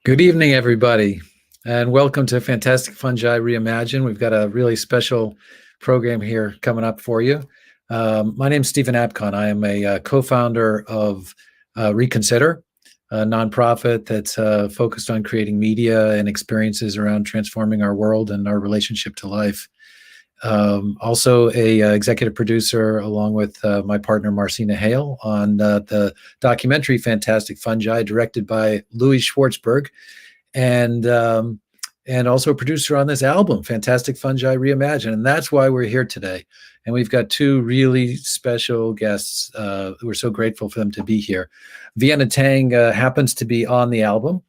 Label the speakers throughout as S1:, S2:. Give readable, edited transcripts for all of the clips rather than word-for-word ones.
S1: Good evening, everybody, and welcome to Fantastic Fungi Reimagine. We've got a really special program here coming up for you. My name is Stephen Apcon. I am a co-founder of Reconsider, a nonprofit that's focused on creating media and experiences around transforming our world and our relationship to life. Also a executive producer along with my partner Marcina Hale on the documentary Fantastic Fungi, directed by Louis Schwartzberg, and also a producer on this album, Fantastic Fungi Reimagine. And that's why we're here today. And we've got two really special guests. We're so grateful for them to be here. Vienna Teng happens to be on the album.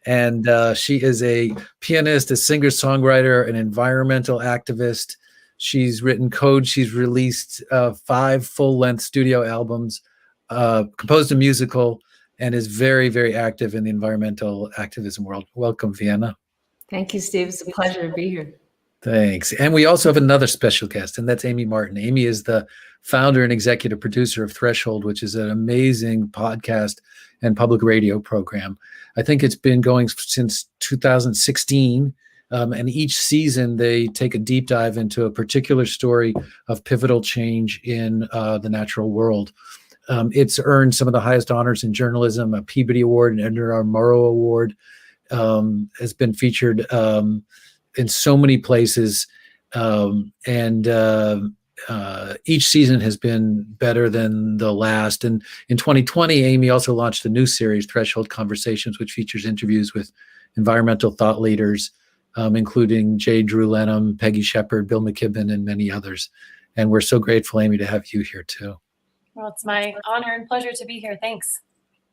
S1: And she is a pianist, a singer-songwriter, an environmental activist. She's written code. She's released 5 full-length studio albums, composed a musical, and is very, very active in the environmental activism world. Welcome, Vienna.
S2: Thank you, Steve. It's a pleasure to be here.
S1: Thanks. And we also have another special guest, and that's Amy Martin. Amy is the founder and executive producer of Threshold, which is an amazing podcast and public radio program. I think it's been going since 2016, and each season they take a deep dive into a particular story of pivotal change in the natural world. It's earned some of the highest honors in journalism, a Peabody Award, an Edgar R. Murrow Award, has been featured in so many places, and each season has been better than the last. And in 2020, Amy also launched a new series, Threshold Conversations, which features interviews with environmental thought leaders, including J. Drew Lenham, Peggy Shepard, Bill McKibben, and many others. And we're so grateful, Amy, to have you here too.
S3: Well, it's my honor and pleasure to be here. Thanks.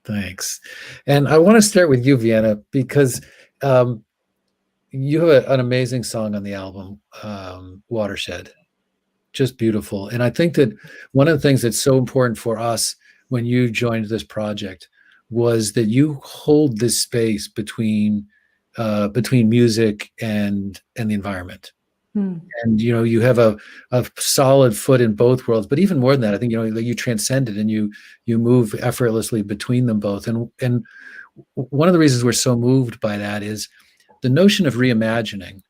S1: Thanks. And I want to start with you, Vienna, because you have an amazing song on the album, Watershed. Just beautiful. And I think that one of the things that's so important for us when you joined this project was that you hold this space between music and the environment. And you have a solid foot in both worlds. But even more than that, I think you transcend it and you move effortlessly between them both. And one of the reasons we're so moved by that is the notion of reimagining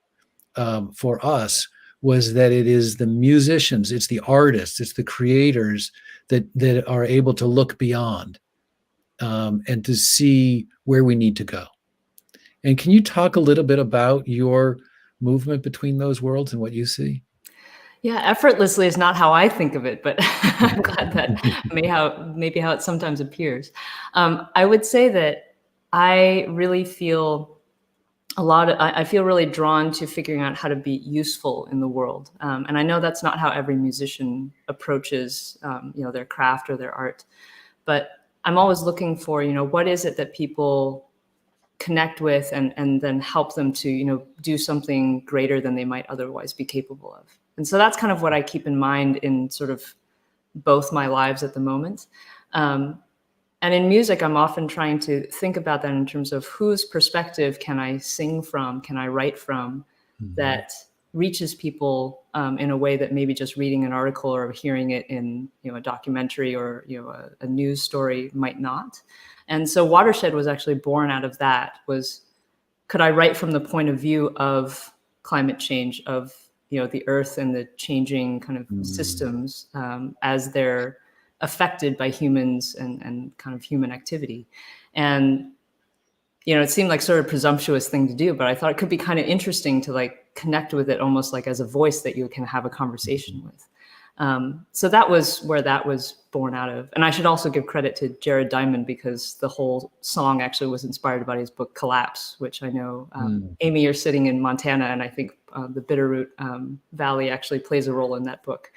S1: for us was that it is the musicians, it's the artists, it's the creators that are able to look beyond and to see where we need to go. And can you talk a little bit about your movement between those worlds and what you see?
S2: Yeah, effortlessly is not how I think of it, but I'm glad that maybe how it sometimes appears. I would say that I really feel I feel really drawn to figuring out how to be useful in the world. And I know that's not how every musician approaches, their craft or their art, but I'm always looking for, what is it that people connect with and then help them to, do something greater than they might otherwise be capable of. And so that's kind of what I keep in mind in sort of both my lives at the moment. And in music, I'm often trying to think about that in terms of whose perspective can I sing from, can I write from, that reaches people in a way that maybe just reading an article or hearing it in a documentary or a news story might not. And so Watershed was actually born out of that. Could I write from the point of view of climate change, of the earth and the changing kind of systems as they're affected by humans and kind of human activity. And, it seemed like sort of presumptuous thing to do, but I thought it could be kind of interesting to connect with it almost like as a voice that you can have a conversation with. So that was where that was born out of. And I should also give credit to Jared Diamond because the whole song actually was inspired by his book Collapse, which I know, Amy, you're sitting in Montana, and I think the Bitterroot Valley actually plays a role in that book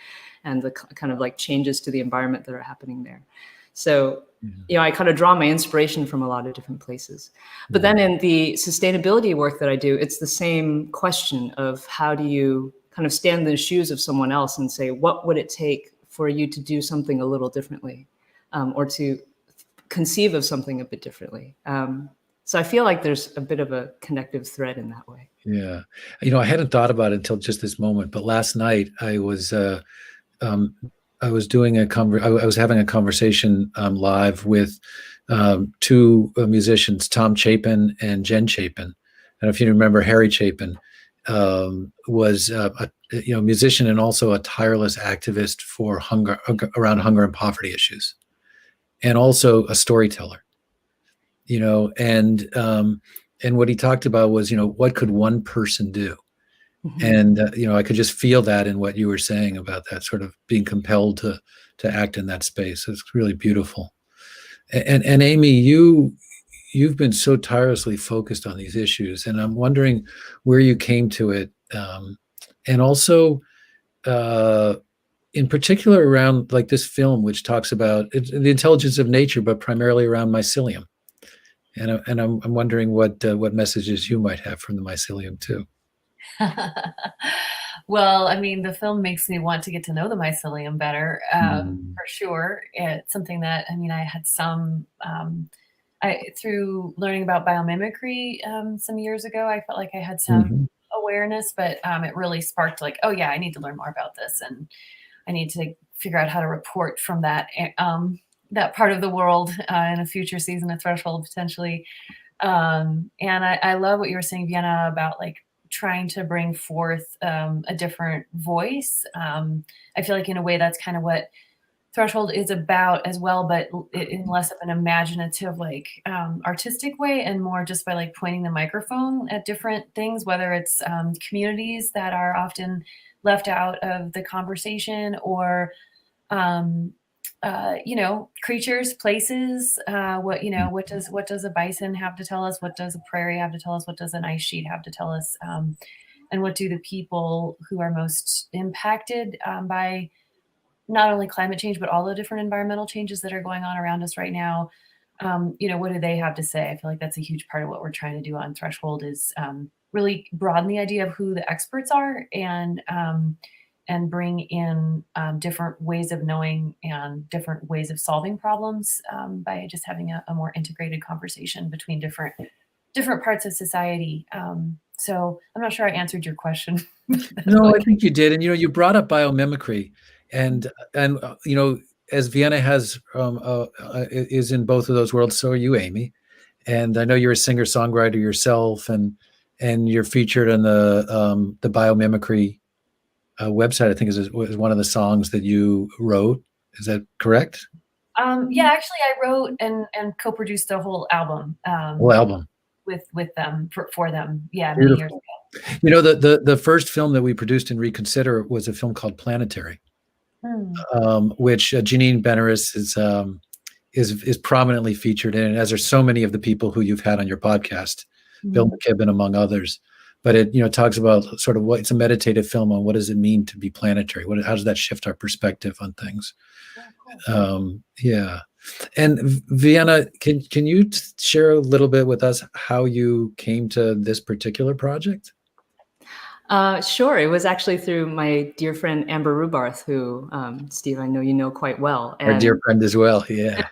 S2: and the kind of changes to the environment that are happening there. So, I kind of draw my inspiration from a lot of different places. But then in the sustainability work that I do, it's the same question of how do you kind of stand in the shoes of someone else and say, what would it take for you to do something a little differently, or to conceive of something a bit differently? So I feel like there's a bit of a connective thread in that way.
S1: Yeah. I hadn't thought about it until just this moment, but last night I was doing I was having a conversation live with two musicians, Tom Chapin and Jen Chapin. I don't know if you remember Harry Chapin, was a musician and also a tireless activist for around hunger and poverty issues, and also a storyteller. And what he talked about was, what could one person do? And I could just feel that in what you were saying about that sort of being compelled to act in that space. It's really beautiful. And Amy, you've been so tirelessly focused on these issues, and I'm wondering where you came to it, and also in particular around like this film, which talks about the intelligence of nature, but primarily around mycelium. And I'm wondering what messages you might have from the mycelium too.
S3: Well, I mean, the film makes me want to get to know the mycelium better, for sure. It's something that, I mean, I had through learning about biomimicry some years ago, I felt like I had some awareness, but it really sparked like, oh yeah, I need to learn more about this, and I need to figure out how to report from that part of the world in a future season of Threshold potentially. And I love what you were saying, Vienna, about like trying to bring forth a different voice. I feel like in a way that's kind of what Threshold is about as well, but in less of an imaginative, like artistic way, and more just by like pointing the microphone at different things, whether it's communities that are often left out of the conversation, or creatures, places, what does a bison have to tell us? What does a prairie have to tell us? What does an ice sheet have to tell us? And what do the people who are most impacted by not only climate change, but all the different environmental changes that are going on around us right now, what do they have to say? I feel like that's a huge part of what we're trying to do on Threshold, is really broaden the idea of who the experts are, and bring in different ways of knowing and different ways of solving problems by just having a more integrated conversation between different parts of society. So I'm not sure I answered your question.
S1: No, I think you did. And, you brought up biomimicry, and as Vienna has is in both of those worlds, so are you, Amy. And I know you're a singer-songwriter yourself, and you're featured in the biomimicry website. I think was one of the songs that you wrote. Is that correct?
S3: Yeah, actually, I wrote and co-produced the whole album. With them for them. Yeah, many years ago.
S1: The first film that we produced in Reconsider was a film called Planetary, which Janine Benaris is prominently featured in, as are so many of the people who you've had on your podcast, Bill McKibben among others. But it talks about sort of it's a meditative film on what does it mean to be planetary. How does that shift our perspective on things? Yeah. And Vienna, can you share a little bit with us how you came to this particular project?
S2: Sure. It was actually through my dear friend Amber Rubarth, who Steve, I know you know quite well.
S1: Our dear friend as well. Yeah.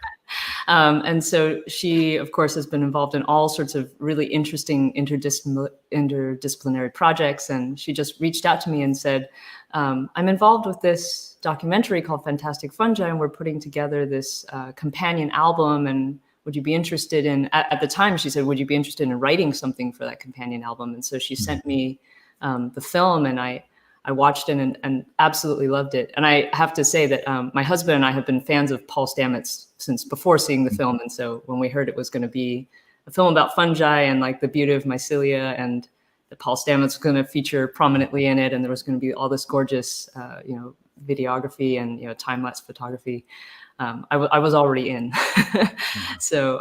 S2: And so she, of course, has been involved in all sorts of really interesting interdisciplinary projects. And she just reached out to me and said, I'm involved with this documentary called Fantastic Fungi, and we're putting together this companion album. And would you be interested in, at the time, she said, would you be interested in writing something for that companion album? And so she sent me the film, and I watched it and absolutely loved it. And I have to say that my husband and I have been fans of Paul Stamets since before seeing the film. And so when we heard it was going to be a film about fungi and like the beauty of mycelia, and that Paul Stamets was going to feature prominently in it, and there was going to be all this gorgeous, videography and time-lapse photography, I was already in. So,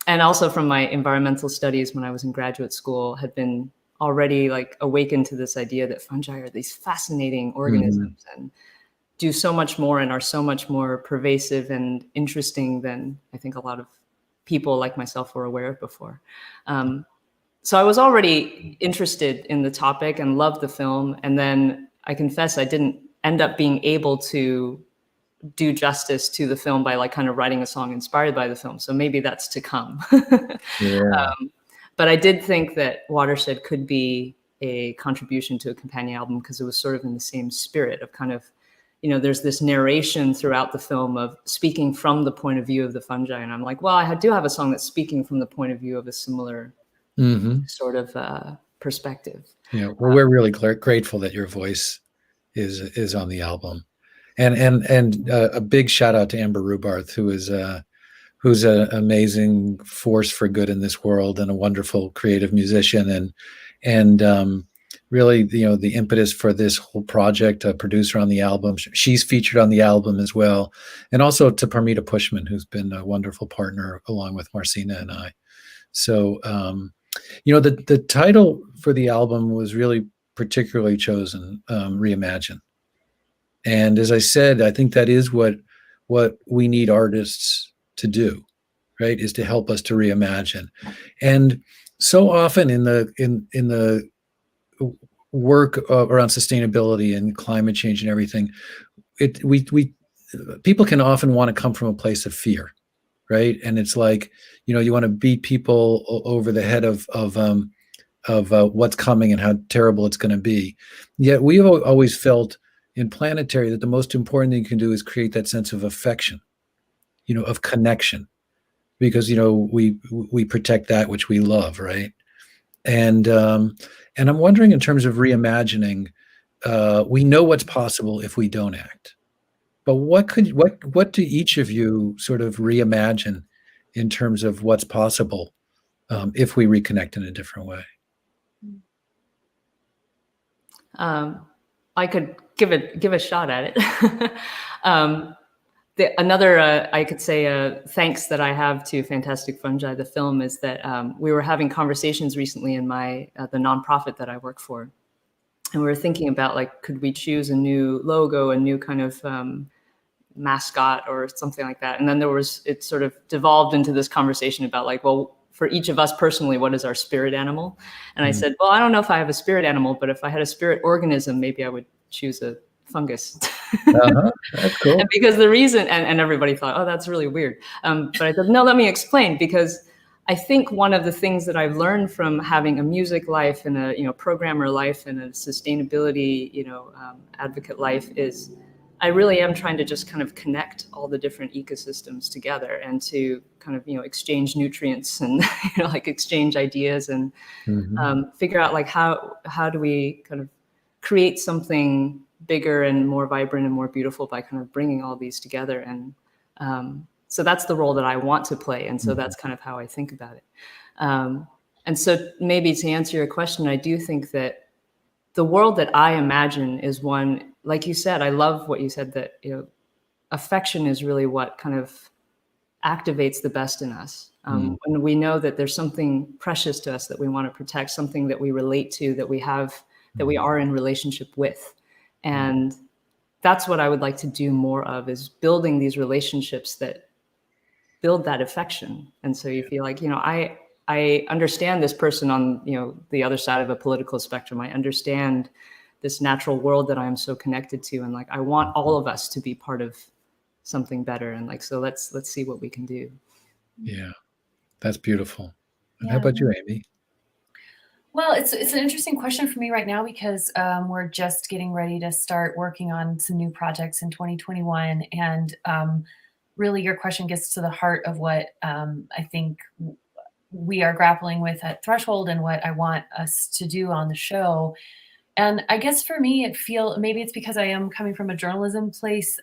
S2: and also from my environmental studies when I was in graduate school, had been already like awakened to this idea that fungi are these fascinating organisms and do so much more and are so much more pervasive and interesting than I think a lot of people like myself were aware of before. So I was already interested in the topic and loved the film. And then I confess I didn't end up being able to do justice to the film by like kind of writing a song inspired by the film. So maybe that's to come.
S1: Yeah.
S2: But I did think that Watershed could be a contribution to a companion album because it was sort of in the same spirit of kind of, there's this narration throughout the film of speaking from the point of view of the fungi. And I'm like, well, I do have a song that's speaking from the point of view of a similar sort of perspective.
S1: Yeah. Well, we're really grateful that your voice is on the album. And a big shout out to Amber Rubarth, who's an amazing force for good in this world and a wonderful creative musician and really the impetus for this whole project, a producer on the album. She's featured on the album as well, and also to Parmita Pushman, who's been a wonderful partner along with Marcina and I. So the title for the album was really particularly chosen, Reimagine. And as I said, I think that is what we need artists to do, right? Is to help us to reimagine. And so often in the work around sustainability and climate change and everything, people can often want to come from a place of fear, right? And it's like, you want to beat people over the head of what's coming and how terrible it's going to be. Yet we've always felt in Planetary that the most important thing you can do is create that sense of affection, of connection, because we protect that which we love, right? And I'm wondering, in terms of reimagining, we know what's possible if we don't act. But what do each of you sort of reimagine in terms of what's possible if we reconnect in a different way?
S2: I could give a shot at it. I could say thanks that I have to Fantastic Fungi, the film, is that we were having conversations recently in the nonprofit that I work for, and we were thinking about like, could we choose a new logo, a new kind of mascot or something like that. And then it sort of devolved into this conversation about like, well, for each of us personally, what is our spirit animal? And I said, well, I don't know if I have a spirit animal, but if I had a spirit organism, maybe I would choose a fungus.
S1: That's cool.
S2: And because the reason, and everybody thought, oh, that's really weird. But I said, no, let me explain, because I think one of the things that I've learned from having a music life and a programmer life and a sustainability advocate life is I really am trying to just kind of connect all the different ecosystems together and to kind of exchange nutrients and like exchange ideas and figure out like how do we kind of create something bigger and more vibrant and more beautiful by kind of bringing all these together. And so that's the role that I want to play. And so that's kind of how I think about it. And so maybe to answer your question, I do think that the world that I imagine is one, like you said, I love what you said, that affection is really what kind of activates the best in us. When we know that there's something precious to us that we want to protect, something that we relate to, that we have, that we are in relationship with. And that's what I would like to do more of, is building these relationships that build that affection. And so you feel like, I understand this person on, the other side of a political spectrum. I understand this natural world that I'm so connected to. And like, I want all of us to be part of something better. And like, so let's see what we can do.
S1: Yeah, that's beautiful. And how about you, Amy?
S3: Well, it's an interesting question for me right now, because we're just getting ready to start working on some new projects in 2021. And really your question gets to the heart of what I think we are grappling with at Threshold and what I want us to do on the show. And I guess for me, maybe it's because I am coming from a journalism place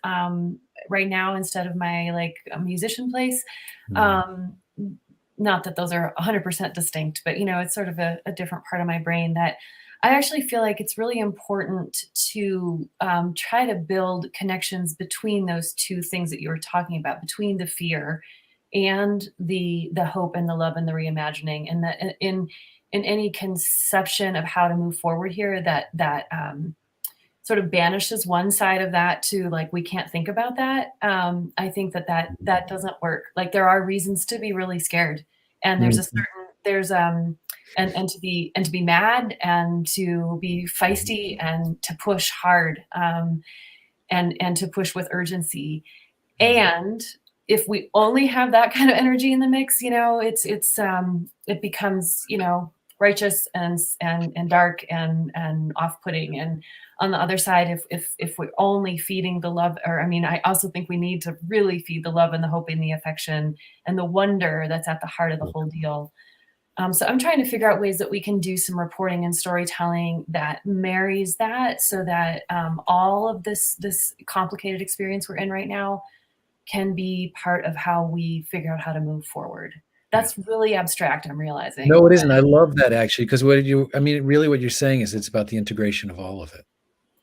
S3: right now instead of my like a musician place. Not that those are 100% distinct, but it's sort of a different part of my brain that I actually feel like it's really important to try to build connections between those two things that you were talking about, between the fear and the hope and the love and the reimagining, and that in any conception of how to move forward here, that sort of banishes one side of that to like, we can't think about that. I think that doesn't work. Like there are reasons to be really scared, and there's a certain, there's and to be mad and to be feisty and to push hard, and to push with urgency. And if we only have that kind of energy in the mix, it becomes, righteous and dark and off-putting. And on the other side, if we're only feeding the love, or I mean, I also think we need to really feed the love and the hope and the affection and the wonder that's at the heart of the whole deal. So I'm trying to figure out ways that we can do some reporting and storytelling that marries that, so that all of this complicated experience we're in right now can be part of how we figure out how to move forward. That's really abstract, I'm realizing.
S1: No, it isn't. I love that, actually, because really what you're saying is it's about the integration of all of it.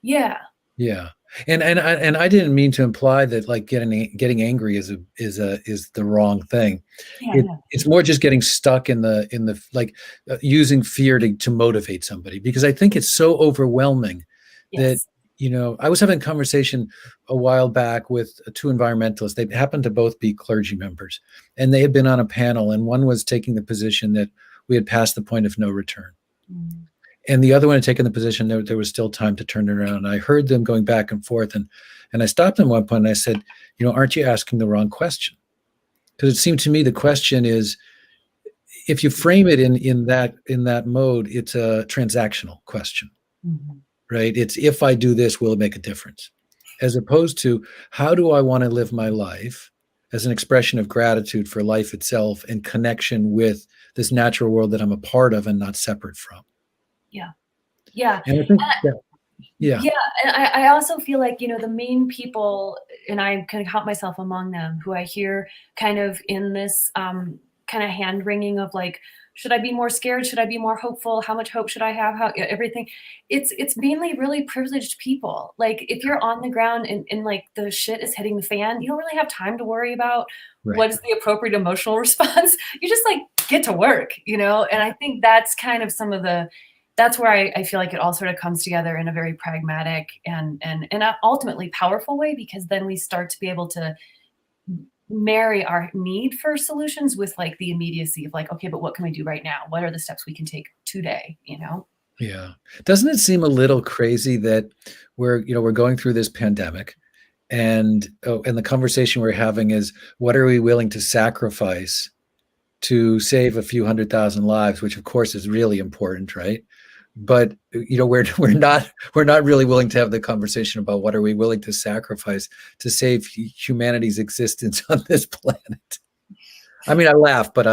S3: Yeah.
S1: Yeah. And I didn't mean to imply that like getting angry is the wrong thing.
S3: Yeah.
S1: It's more just getting stuck in the like using fear to motivate somebody, because I think it's so overwhelming that, I was having a conversation a while back with two environmentalists. They happened to both be clergy members, and they had been on a panel, and one was taking the position that we had passed the point of no return. And the other one had taken the position that there was still time to turn it around. And I heard them going back and forth, and I stopped them at one point and I said, aren't you asking the wrong question? Because it seemed to me the question is, if you frame it in that mode, it's a transactional question. Right? It's, if I do this, will it make a difference? As opposed to, how do I want to live my life as an expression of gratitude for life itself and connection with this natural world that I'm a part of and not separate from?
S3: Yeah.
S1: And I think, yeah.
S3: And I also feel like, the main people, and I kind of count myself among them, who I hear kind of in this kind of hand wringing of like, should I be more scared? Should I be more hopeful? How much hope should I have? How everything? It's mainly really privileged people. Like if you're on the ground and like the shit is hitting the fan, you don't really have time to worry about what is the appropriate emotional response. You just like get to work, And I think that's kind of that's where I feel like it all sort of comes together in a very pragmatic and ultimately powerful way, because then we start to be able to marry our need for solutions with like the immediacy of like, okay, but what can we do right now? What are the steps we can take today?
S1: Yeah. Doesn't it seem a little crazy that we're going through this pandemic, and the conversation we're having is, what are we willing to sacrifice to save a few 100,000 lives, which of course is really important, right? But we're not really willing to have the conversation about what are we willing to sacrifice to save humanity's existence on this planet. I mean, I laugh, but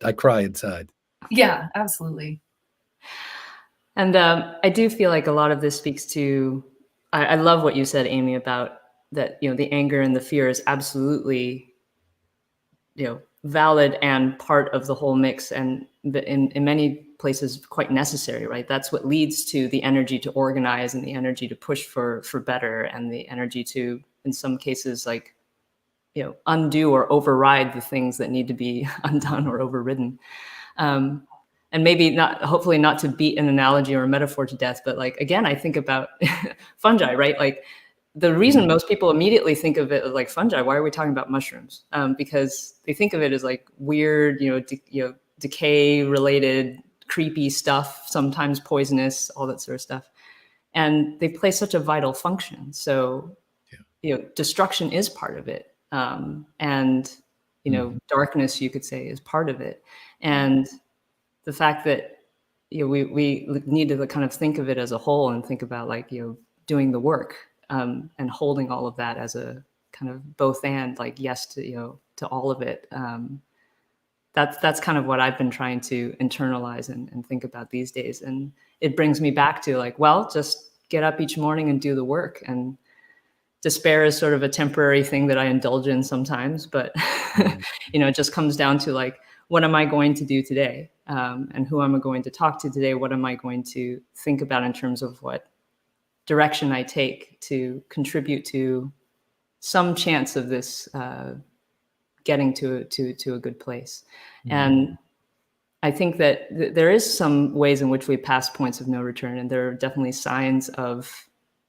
S1: I cry inside.
S3: Yeah, absolutely.
S2: And I do feel like a lot of this speaks to, I love what you said, Amy, about that, the anger and the fear is absolutely, valid and part of the whole mix, and in many places quite necessary, right? That's what leads to the energy to organize and the energy to push for better, and the energy to, in some cases, like, undo or override the things that need to be undone or overridden. And maybe hopefully not to beat an analogy or a metaphor to death, but like, again, I think about fungi, right? Like, the reason most people immediately think of it as like fungi, why are we talking about mushrooms? Because they think of it as like weird, decay related, creepy stuff, sometimes poisonous, all that sort of stuff. And they play such a vital function. So, destruction is part of it. And, darkness, you could say, is part of it. And the fact that, we need to kind of think of it as a whole and think about like, doing the work. And holding all of that as a kind of both and, like, yes to to all of it. That's kind of what I've been trying to internalize and think about these days. And it brings me back to like, well, just get up each morning and do the work. And despair is sort of a temporary thing that I indulge in sometimes, but it just comes down to like, what am I going to do today? And who am I going to talk to today? What am I going to think about in terms of what direction I take to contribute to some chance of this getting to a good place. And I think that there is some ways in which we pass points of no return, and there are definitely signs of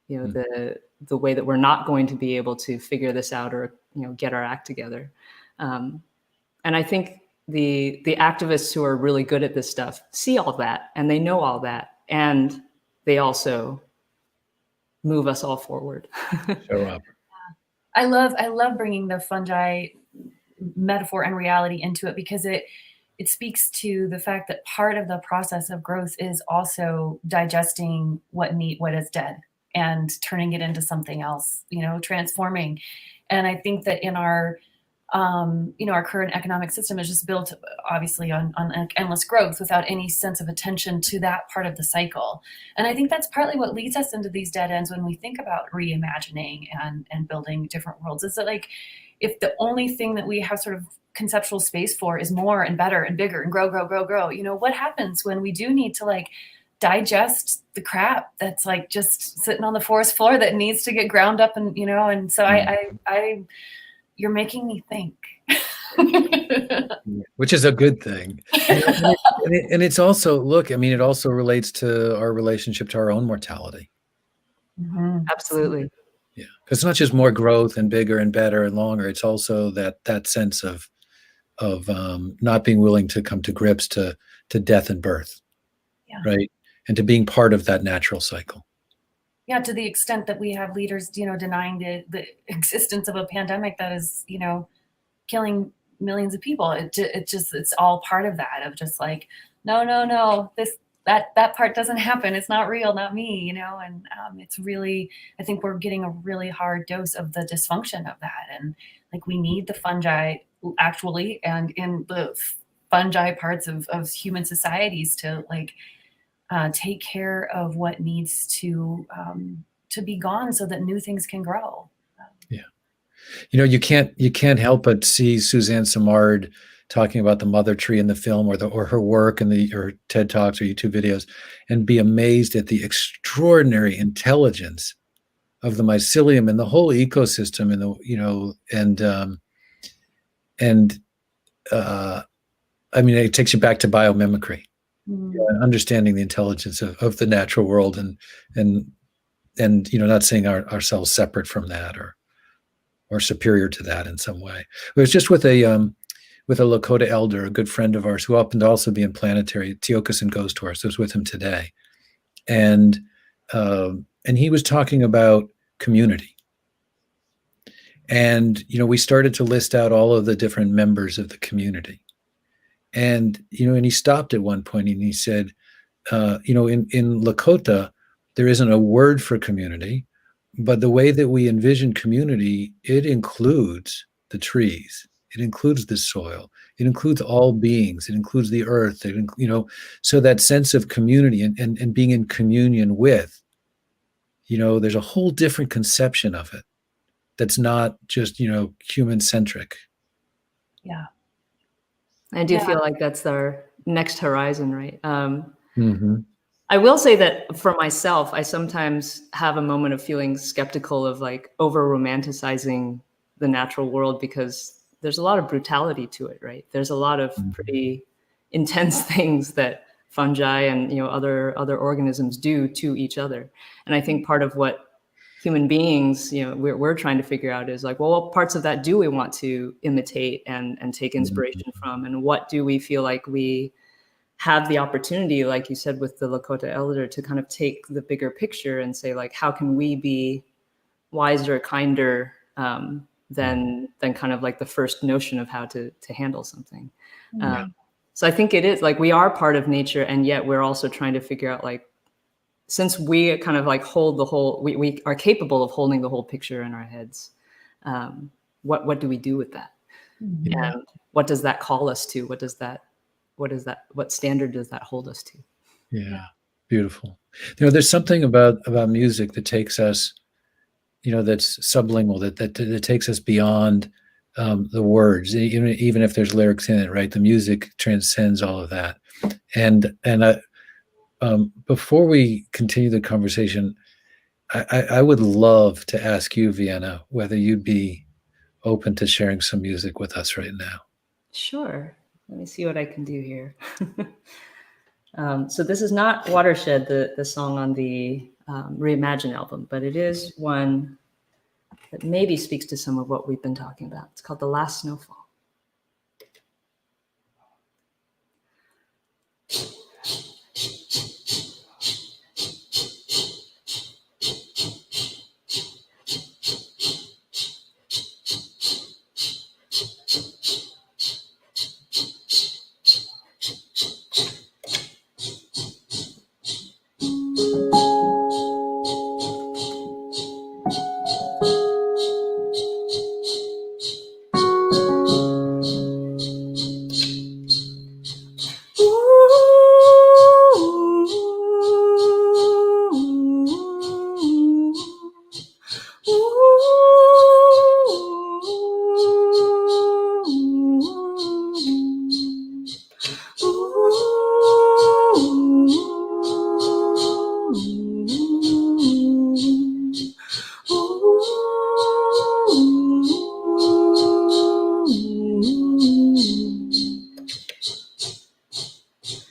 S2: the way that we're not going to be able to figure this out or get our act together. And I think the activists who are really good at this stuff see all that, and they know all that, and they also move us all forward.
S1: Show up.
S3: I love bringing the fungi metaphor and reality into it, because it speaks to the fact that part of the process of growth is also digesting what is dead and turning it into something else, transforming. And I think that in our our current economic system is just built obviously on endless growth without any sense of attention to that part of the cycle. And I think that's partly what leads us into these dead ends when we think about reimagining and building different worlds, is that like, if the only thing that we have sort of conceptual space for is more and better and bigger and grow, what happens when we do need to like digest the crap that's like just sitting on the forest floor that needs to get ground up, and and so I you're making me think.
S1: Which is a good thing. And it's also, look, I mean, it also relates to our relationship to our own mortality.
S3: Mm-hmm.
S2: Absolutely.
S1: Yeah, because it's not just more growth and bigger and better and longer. It's also that sense of not being willing to come to grips to death and birth, right? And to being part of that natural cycle.
S3: Yeah, to the extent that we have leaders, denying the existence of a pandemic that is, killing millions of people. It's all part of that, of just like, no, that part doesn't happen. It's not real, not me, and it's really, I think we're getting a really hard dose of the dysfunction of that. And like, we need the fungi actually, and in the fungi parts of human societies to like, take care of what needs to be gone so that new things can grow.
S1: Yeah, you can't help but see Suzanne Simard talking about the mother tree in the film, or her work in her TED Talks or YouTube videos, and be amazed at the extraordinary intelligence of the mycelium and the whole ecosystem, and I mean, it takes you back to biomimicry. And understanding the intelligence of the natural world, and not seeing ourselves separate from that or superior to that in some way. It was just with a Lakota elder, a good friend of ours, who happened to also be in Planetary. Tiokasin goes to us. I was with him today, and he was talking about community. And we started to list out all of the different members of the community. And, and he stopped at one point and he said, in Lakota, there isn't a word for community, but the way that we envision community, it includes the trees, it includes the soil, it includes all beings, it includes the earth, so that sense of community and being in communion with, there's a whole different conception of it that's not just, human centric.
S3: Yeah.
S2: I do feel like that's our next horizon, right?
S1: Mm-hmm.
S2: I will say that for myself, I sometimes have a moment of feeling skeptical of like over romanticizing the natural world, because there's a lot of brutality to it, right? There's a lot of pretty intense things that fungi and other organisms do to each other. And I think part of what human beings, we're trying to figure out is like, well, what parts of that do we want to imitate and take inspiration from? And what do we feel like we have the opportunity, like you said, with the Lakota elder, to kind of take the bigger picture and say, like, how can we be wiser, kinder than kind of like the first notion of how to handle something? So I think it is like, we are part of nature, and yet we're also trying to figure out, like, since we kind of like hold the whole, we are capable of holding the whole picture in our heads. What do we do with that? Yeah. And what does that call us to? What standard does that hold us to?
S1: Yeah. Beautiful. There's something about music that takes us, that's sublingual, that takes us beyond the words, even if there's lyrics in it, right? The music transcends all of that. And before we continue the conversation, I would love to ask you, Vienna, whether you'd be open to sharing some music with us right now.
S2: Sure. Let me see what I can do here. So this is not Watershed, the song on the Reimagine album, but it is one that maybe speaks to some of what we've been talking about. It's called The Last Snowfall.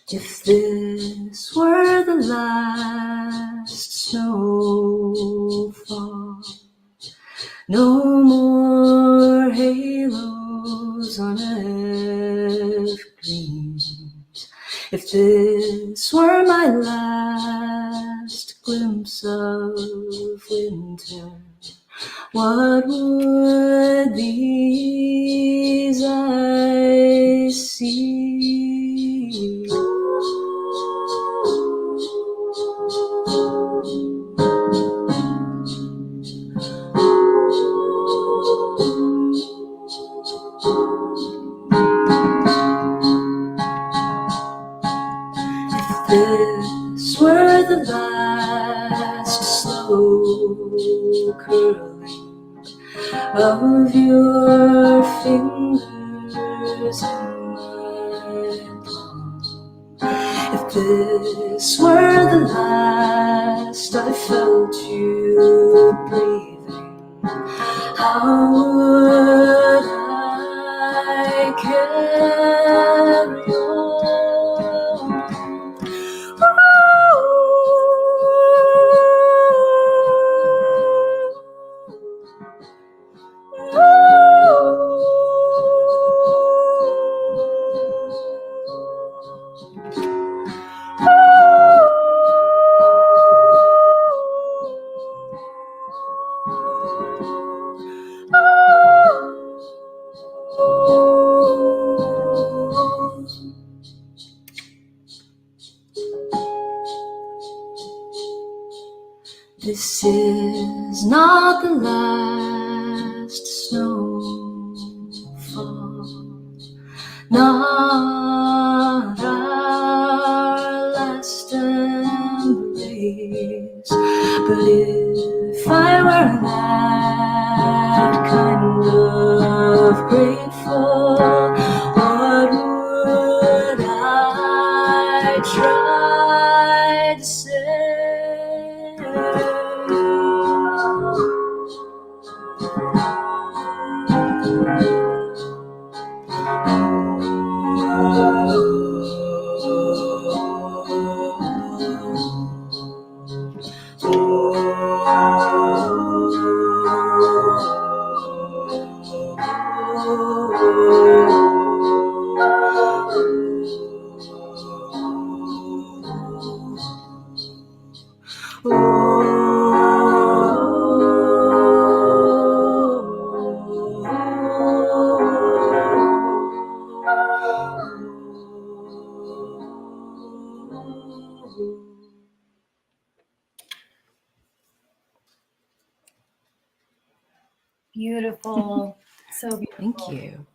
S2: If this were the last snowfall, no more halos on evergreens. If this were my last glimpse of winter, what would these eyes see? This were the last slow curling of your fingers in my palm. If this were the last I felt you breathing, how would I carry on? This is not the last snowfall, not our last embrace. But if I were that kind of grateful, what would I try to say?
S3: Beautiful. So beautiful.
S2: Thank you.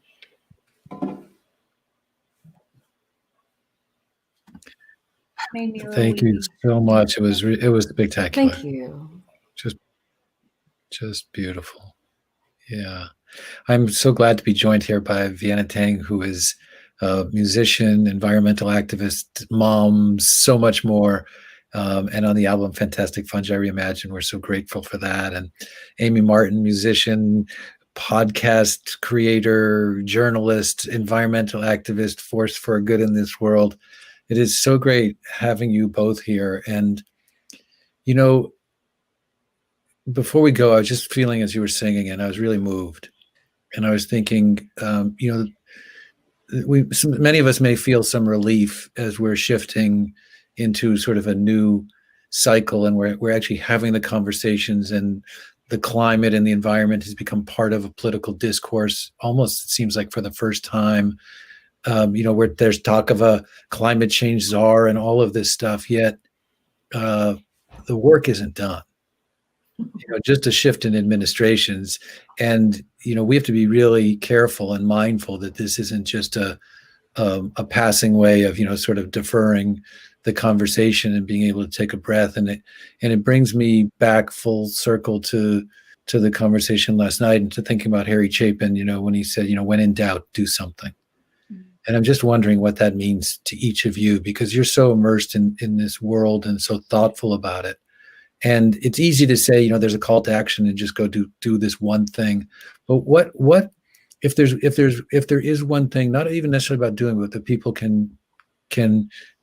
S3: Made me a little
S1: Thank you
S3: weepy.
S1: so much. It was spectacular.
S2: Thank you.
S1: Just beautiful. Yeah. I'm so glad to be joined here by Vienna Teng, who is a musician, environmental activist, mom, so much more. And on the album Fantastic Fungi Reimagine, we're so grateful for that. And Amy Martin, musician, podcast creator, journalist, environmental activist, force for good in this world. It is so great having you both here. And You know, before we go, I was just feeling as you were singing, and I was really moved. And I was thinking, many of us may feel some relief as we're shifting into sort of a new cycle, and we're actually having the conversations, and the climate and the environment has become part of a political discourse. Almost, it seems like for the first time, where there's talk of a climate change czar and all of this stuff. Yet the work isn't done. Just a shift in administrations, and we have to be really careful and mindful that this isn't just a passing way of sort of deferring the conversation and being able to take a breath. And it brings me back full circle to the conversation last night, and to thinking about Harry Chapin, when he said, when in doubt, do something. And I'm just wondering what that means to each of you, because you're so immersed in this world and so thoughtful about it. And it's easy to say, there's a call to action and just go do this one thing. But what if there is one thing, not even necessarily about doing, but that people can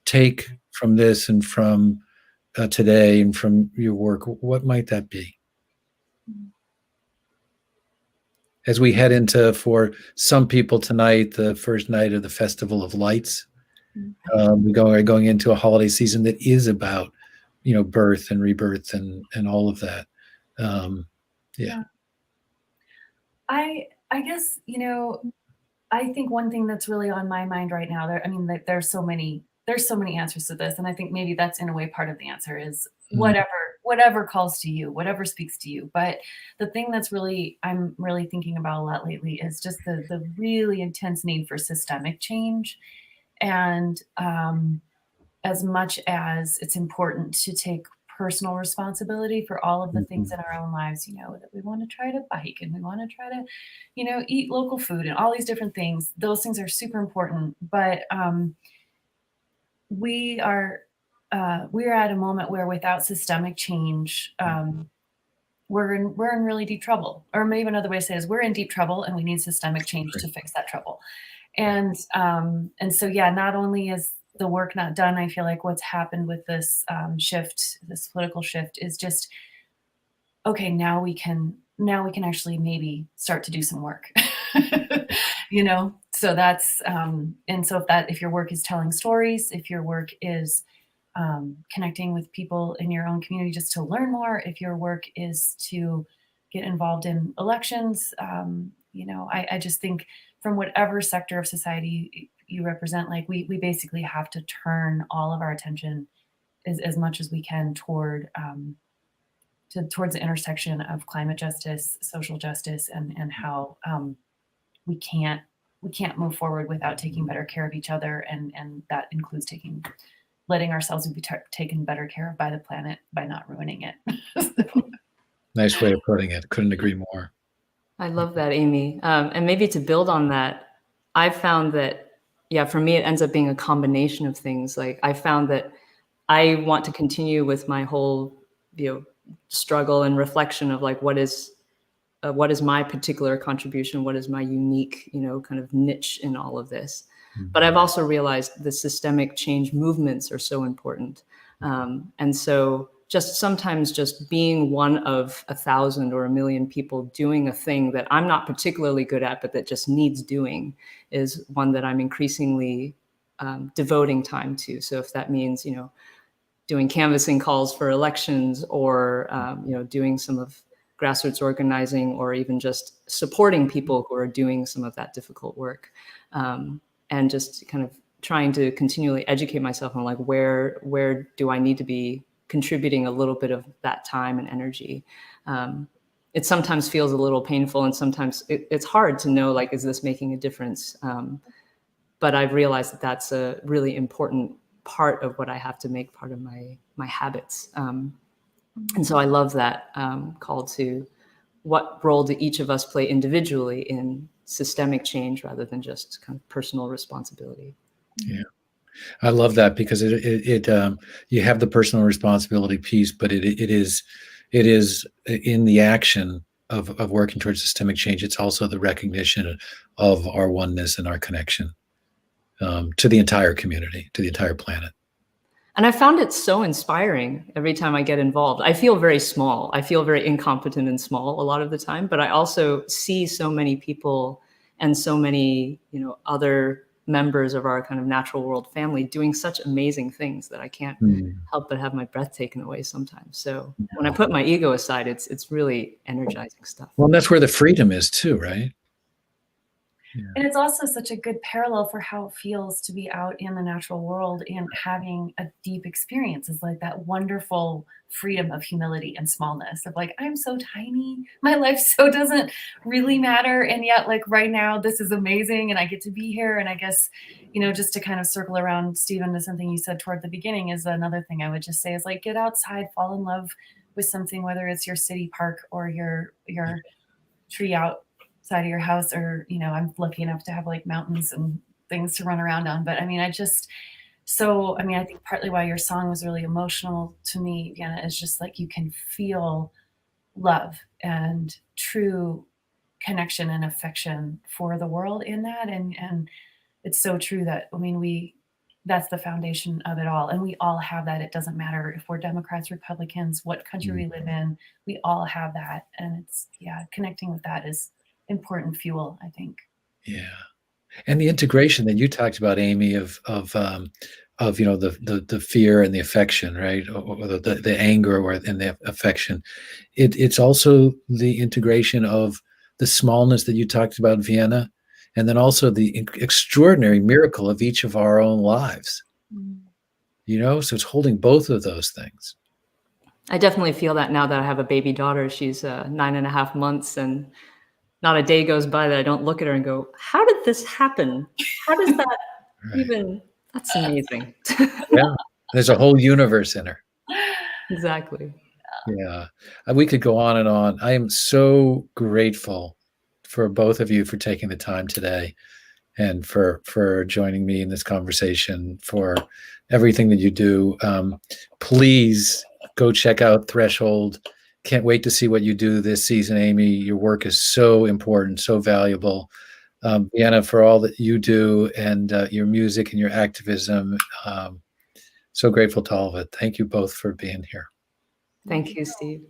S1: take from this and from today and from your work, what might that be? As we head into, for some people tonight, the first night of the Festival of Lights, we're going into a holiday season that is about birth and rebirth and all of that. Yeah.
S3: I guess, I think one thing that's really on my mind right now, there's so many answers to this. And I think maybe that's in a way part of the answer is whatever calls to you, whatever speaks to you. But the thing that's I'm really thinking about a lot lately is just the really intense need for systemic change. And as much as it's important to take personal responsibility for all of the things in our own lives, that we want to try to bike and we want to try to, eat local food and all these different things. Those things are super important. But we are at a moment where without systemic change, we're in really deep trouble. Or maybe another way to say it is we're in deep trouble and we need systemic change to fix that trouble. And so, yeah, not only is the work not done, I feel like what's happened with this shift, this political shift, is just, okay, now we can actually maybe start to do some work. So that's and so if your work is telling stories, if your work is connecting with people in your own community just to learn more, if your work is to get involved in elections, I just think from whatever sector of society you represent, like we basically have to turn all of our attention as much as we can towards the intersection of climate justice, social justice, and how we can't move forward without taking better care of each other, and that includes letting ourselves be taken better care of by the planet by not ruining it.
S1: Nice way of putting it. Couldn't agree more.
S2: I love that, Amy. And maybe to build on that, I've found that, for me, it ends up being a combination of things. Like I found that I want to continue with my whole, struggle and reflection of like, what is my particular contribution? What is my unique, kind of niche in all of this? But I've also realized the systemic change movements are so important. And so sometimes just being one of 1,000 or 1,000,000 people doing a thing that I'm not particularly good at, but that just needs doing, is one that I'm increasingly devoting time to. So if that means, doing canvassing calls for elections, or, doing some of grassroots organizing, or even just supporting people who are doing some of that difficult work, and just kind of trying to continually educate myself on like, where do I need to be contributing a little bit of that time and energy. It sometimes feels a little painful, and sometimes it's hard to know, like, is this making a difference? But I've realized that that's a really important part of what I have to make part of my habits. And so I love that call to what role do each of us play individually in systemic change rather than just kind of personal responsibility.
S1: Yeah. I love that, because it you have the personal responsibility piece, but it is in the action of working towards systemic change. It's also the recognition of our oneness and our connection to the entire community, to the entire planet.
S2: And I found it so inspiring every time I get involved. I feel very small. I feel very incompetent and small a lot of the time, but I also see so many people and so many, other members of our kind of natural world family doing such amazing things that I can't help but have my breath taken away sometimes. So when I put my ego aside, it's really energizing stuff.
S1: Well, that's where the freedom is too, right?
S3: Yeah. And it's also such a good parallel for how it feels to be out in the natural world and having a deep experience. Is like that wonderful freedom of humility and smallness of like, I'm so tiny, my life so doesn't really matter. And yet like right now, this is amazing and I get to be here. And I guess, just to kind of circle around, Stephen, to something you said toward the beginning is another thing I would just say is like, get outside, fall in love with something, whether it's your city park or your tree outside of your house, or I'm lucky enough to have like mountains and things to run around on. But I think partly why your song was really emotional to me, Vienna, is just like you can feel love and true connection and affection for the world in that, and it's so true that that's the foundation of it all, and we all have that. It doesn't matter if we're Democrats, Republicans, what country we live in, we all have that, and it's connecting with that is important fuel, I think.
S1: Yeah. And the integration that you talked about, Amy, of the fear and the affection, right? Or the anger and the affection. It's also the integration of the smallness that you talked about, Vienna, and then also the extraordinary miracle of each of our own lives. So it's holding both of those things.
S2: I definitely feel that now that I have a baby daughter. She's 9.5 months, and not a day goes by that I don't look at her and go, how did this happen? How does that even, that's amazing.
S1: Yeah, there's a whole universe in her.
S2: Exactly.
S1: Yeah, we could go on and on. I am so grateful for both of you for taking the time today and for joining me in this conversation, for everything that you do. Please go check out Threshold. Can't wait to see what you do this season, Amy. Your work is so important, so valuable. Vienna, for all that you do and your music and your activism. So grateful to all of it. Thank you both for being here.
S2: Thank you, Steve.